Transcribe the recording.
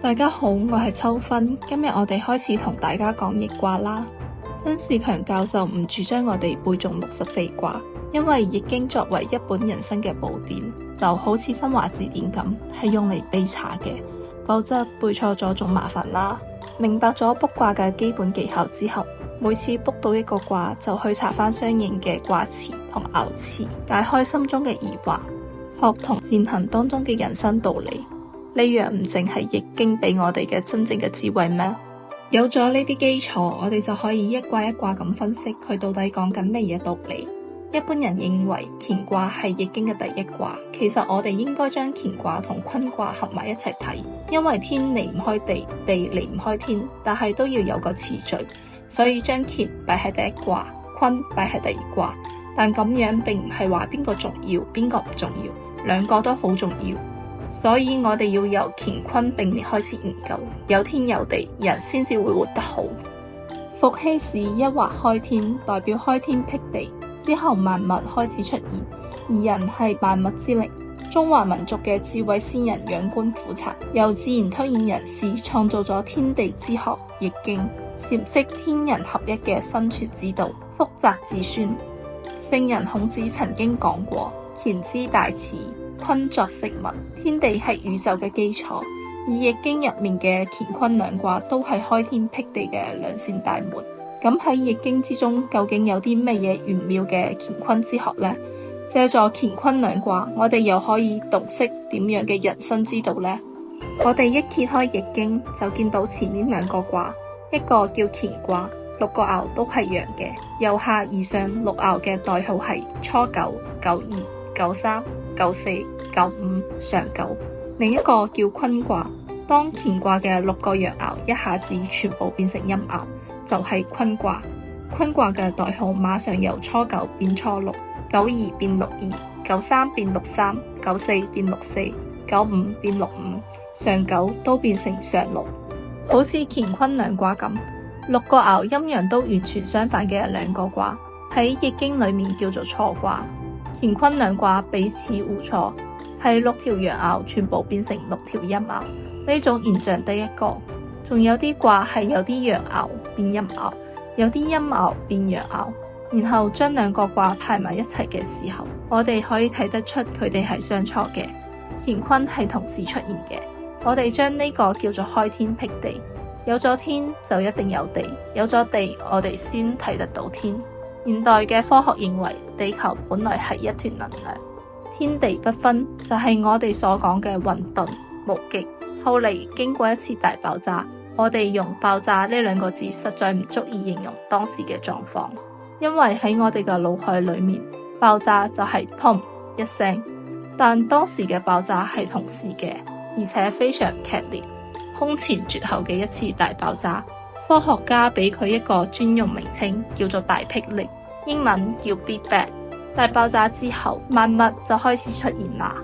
大家好，我係秋分。今日我哋開始同大家講易卦啦。曾仕強教授唔主張我哋背誦64卦，因為易經作為一本人生嘅寶典，就好似新華字典咁，係用嚟備查嘅，否則背錯咗仲麻煩啦。明白咗卜卦嘅基本技巧之後，每次卜到一個卦就去查翻相應嘅卦辭同爻辭，解開心中嘅疑惑，學同踐行當中嘅人生道理。呢樣唔淨係易經俾我哋嘅真正嘅智慧咩？有咗呢啲基礎，我哋就可以一卦一卦咁分析佢到底講緊咩嘢道理。一般人認為乾卦係易經嘅第一卦，其實我哋應該將乾卦同坤卦合埋一齊睇，因為天離唔開地，地離唔開天，但係都要有個次序，所以將乾擺喺第一卦，坤擺喺第二卦。但咁樣並唔係話邊個重要，邊個唔重要，兩個都好重要。所以我哋要由乾坤並列開始研究，有天有地，人先至會活得好。伏羲氏一畫開天，代表開天闢地，之後萬物開始出現，而人係萬物之靈。中華民族嘅智慧先人仰觀俯察，由自然推演人士創造咗天地之學易經，闡釋天人合一嘅生存之道，福澤子孫。聖人孔子曾經講過：乾之大始，坤作食物，天地係宇宙嘅基礎。而易經入面嘅乾坤兩卦都係開天闢地嘅兩扇大門。咁喺易經之中，究竟有啲乜嘢玄妙嘅乾坤之學呢？借助乾坤兩卦，我哋又可以洞悉點樣嘅人生之道呢？我哋一揭開易經，就見到前面兩個卦，一個叫乾卦，6個爻都係陽嘅，由下而上6爻嘅代號係初九、九二、九三、九四、九五、上九。另一個叫坤卦，當乾卦嘅6個陽爻一下子全部變成陰爻，就係坤卦。坤卦嘅代號馬上由初九變初六，九二變六二，九三變六三，九四變六四，九五變六五，上九都變成上六。好似乾坤兩卦咁，6個爻陰陽都完全相反嘅兩個卦，喺易經裏面叫做錯卦。乾坤兩卦彼此互錯，係6條陽爻全部變成6條陰爻，呢種現象第一個。仲有啲卦係有啲陽爻變陰爻，有啲陰爻變陽爻，然後將兩個卦排埋一齊嘅時候，我哋可以睇得出佢哋係相錯嘅。乾坤係同時出現嘅，我哋將呢個叫做開天闢地。有咗天就一定有地，有咗地我哋先睇得到天。現代嘅科學認為地球本來係一團能量，天地不分，就係我哋所講嘅混沌無極。後嚟經過一次大爆炸，我哋用爆炸呢兩個字實在唔足以形容當時嘅狀況，因為喺我哋嘅腦海裏面，爆炸就係砰一聲，但當時嘅爆炸係同時嘅，而且非常劇烈，空前絕後嘅一次大爆炸。科學家俾佢一個專用名稱，叫做大霹靂，英文叫 Big Bang。大爆炸之後，萬物就開始出現啦。